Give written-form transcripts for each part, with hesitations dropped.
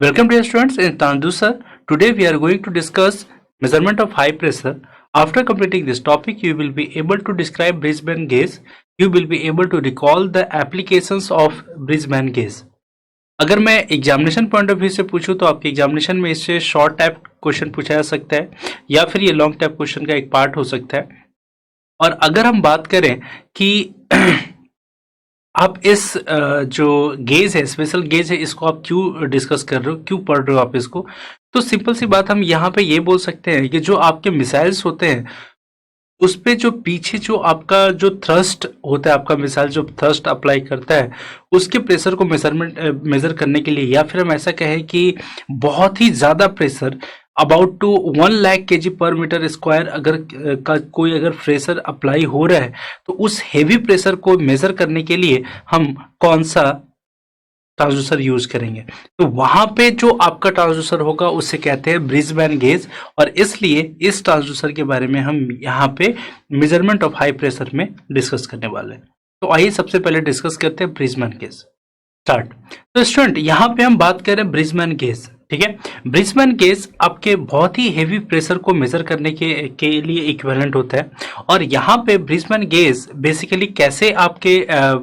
Welcome dear students, in Tandu sir. Today we are going to discuss measurement of high pressure. After completing this topic, you will be able to describe Brisbane gauge. You will be able to recall the applications of Brisbane gauge. अगर मैं examination point of view से पूछूं तो आपके examination में इससे short type question पूछा जा सकता है या फिर ये लॉन्ग टाइप क्वेश्चन का एक पार्ट हो सकता है। और अगर हम बात करें कि आप इस जो गेज है, स्पेशल गेज है, इसको आप क्यों डिस्कस कर रहे हो, क्यों पढ़ रहे हो आप इसको, तो सिंपल सी बात हम यहाँ पे ये बोल सकते हैं कि जो आपके मिसाइल्स होते हैं उस पे जो पीछे जो आपका जो थ्रस्ट होता है, आपका मिसाइल जो थ्रस्ट अप्लाई करता है उसके प्रेशर को मेजर करने के लिए, या फिर हम ऐसा कहें कि बहुत ही ज़्यादा pressure about to 1 lakh kg पर मीटर स्क्वायर अगर कोई अगर प्रेशर अप्लाई हो रहा है तो उस हेवी प्रेशर को मेजर करने के लिए हम कौन सा ट्रांसड्यूसर यूज करेंगे। तो वहां पे जो आपका ट्रांसड्यूसर होगा उसे कहते हैं ब्रिस्बेन गेज, और इसलिए इस ट्रांसड्यूसर के बारे में हम यहाँ पे मेजरमेंट ऑफ हाई प्रेशर में डिस्कस करने वाले हैं। तो आइए सबसे पहले डिस्कस करते हैं ब्रिस्बेन गेज। स्टार्ट। तो स्टूडेंट यहाँ पे हम बात करें ब्रिस्बेन गेज, ठीक है। ब्रिस्बेन गेज आपके बहुत ही हेवी प्रेशर को मेजर करने के लिए इक्विवेलेंट होता है। और यहाँ पे ब्रिस्बेन गेज बेसिकली कैसे आपके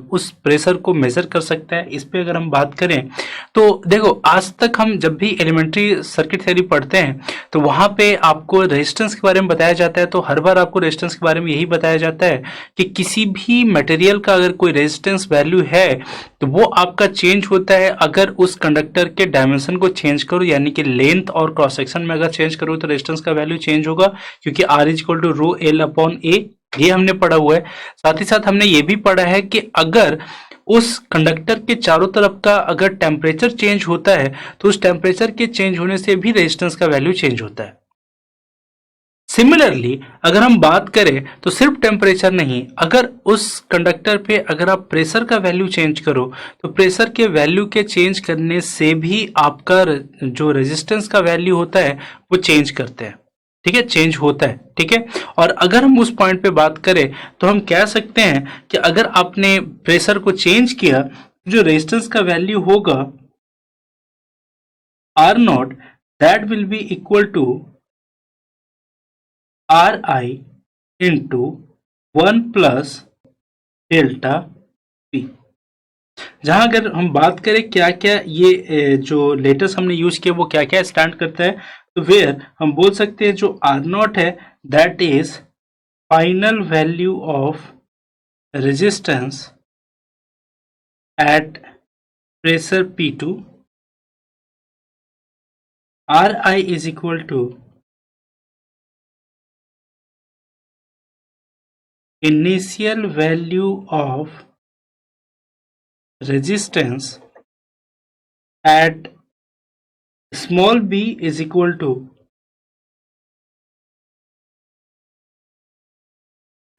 उस प्रेशर को मेजर कर सकता है, इस पे अगर हम बात करें तो देखो, आज तक हम जब भी एलिमेंट्री सर्किट थ्योरी पढ़ते हैं तो वहाँ पे आपको रेजिस्टेंस के बारे में बताया जाता है। तो हर बार आपको रेजिस्टेंस के बारे में यही बताया जाता है कि किसी भी मटेरियल का अगर कोई रेजिस्टेंस वैल्यू है तो वो आपका चेंज होता है अगर उस कंडक्टर के डायमेंशन को चेंज करो, यानी कि लेंथ और क्रॉस सेक्शन में अगर चेंज करो तो रेजिस्टेंस का वैल्यू चेंज होगा, क्योंकि R is equal to rho L upon A, ये हमने पढ़ा हुआ है। साथ ही साथ हमने ये भी पढ़ा है कि अगर उस कंडक्टर के चारों तरफ का अगर टेम्परेचर चेंज होता है तो उस टेम्परेचर के चेंज होने से भी रेजिस्टेंस का वैल्यू चेंज होता है। सिमिलरली अगर हम बात करें तो सिर्फ टेम्परेचर नहीं, अगर उस कंडक्टर पे अगर आप प्रेशर का वैल्यू चेंज करो तो प्रेशर के वैल्यू के चेंज करने से भी आपका जो रेजिस्टेंस का वैल्यू होता है वो चेंज करते हैं, ठीक है, चेंज होता है, ठीक है। और अगर हम उस पॉइंट पे बात करें तो हम कह सकते हैं कि अगर आपने प्रेशर को चेंज किया जो रेजिस्टेंस का वैल्यू होगा R0, that will be equal to Ri into 1 plus delta p. जहां अगर हम बात करें क्या क्या ये जो लेटर्स हमने यूज किया वो क्या क्या स्टैंड करता है, तो वेयर हम बोल सकते हैं जो R0 है that is final value of resistance at pressure P2, Ri इज इक्वल टू initial value of resistance at small b is equal to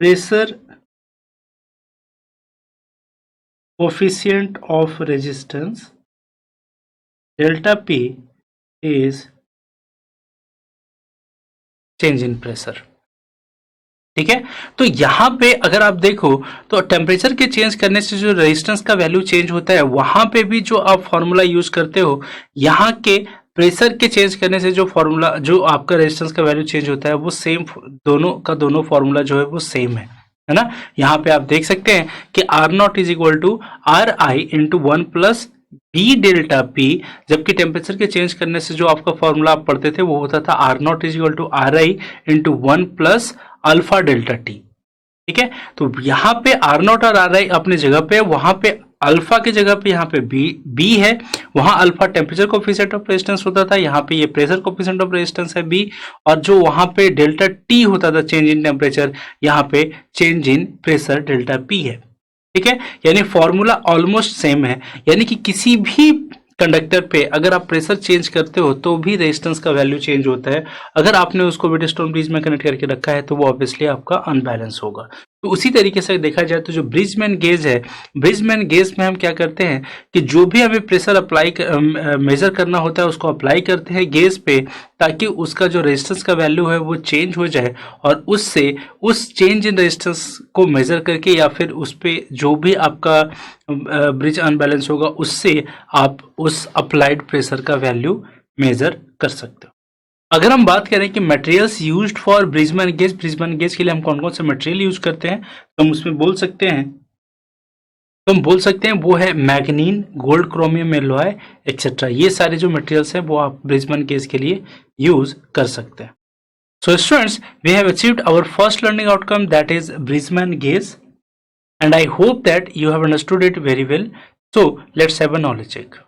pressure coefficient of resistance, delta p is change in pressure, ठीक है। तो यहाँ पे अगर आप देखो तो टेम्परेचर के चेंज करने से जो रेजिस्टेंस का वैल्यू चेंज होता है, वहां पे भी जो आप फॉर्मूला यूज करते हो, यहाँ के प्रेशर के चेंज करने से जो फॉर्मूला जो आपका रेजिस्टेंस का वैल्यू चेंज होता है वो सेम, दोनों का दोनों फॉर्मूला जो है वो सेम है ना। यहाँ पे आप देख सकते हैं कि R0 is equal to Ri into 1 plus b delta p, जबकि टेम्परेचर के चेंज करने से जो आपका फॉर्मूला आप पढ़ते थे वो होता था R0 is equal to Ri into 1 plus alpha delta t, ठीक है। तो यहाँ पे R0 और Ri अपने जगह पे, वहां पे अल्फा की जगह पे यहाँ पे बी है, वहां alpha temperature coefficient of resistance होता था, यहाँ पे ये प्रेशर कोफिशिएंट ऑफ रेजिस्टेंस है बी, और जो वहां पे डेल्टा टी होता था चेंज इन टेम्परेचर, यहाँ पे change in pressure delta P है, ठीक है। यानी फॉर्मूला ऑलमोस्ट सेम है, यानी कि किसी भी कंडक्टर पे अगर आप प्रेशर चेंज करते हो तो भी रेजिस्टेंस का वैल्यू चेंज होता है। अगर आपने उसको वेटस्टोन ब्रिज में कनेक्ट करके रखा है तो वो ऑब्वियसली आपका अनबैलेंस होगा। तो उसी तरीके से देखा जाए तो जो ब्रिजमैन गेज है, ब्रिजमैन गेज में हम क्या करते हैं कि जो भी हमें प्रेशर अप्लाई मेजर करना होता है उसको अप्लाई करते हैं गेज पे, ताकि उसका जो रेजिस्टेंस का वैल्यू है वो चेंज हो जाए, और उससे उस चेंज इन रेजिस्टेंस को मेजर करके या फिर उस पे जो भी आपका ब्रिज अनबैलेंस होगा उससे आप उस अप्लाइड प्रेशर का वैल्यू मेजर कर सकते हो। अगर हम बात करें कि materials used for Bridgman gauge के लिए हम कौन कौन से मटेरियल यूज करते हैं, तो हम उसमें बोल सकते हैं, वो है मैग्नीन, गोल्ड, क्रोमियम एलॉय एक्सेट्रा। ये सारे जो मटेरियल्स हैं वो आप ब्रिजमैन गेज के लिए यूज कर सकते हैं। So students, we have achieved our first learning outcome, that is Brisbane gauge, and I hope that you have understood it very well. So let's have a knowledge check.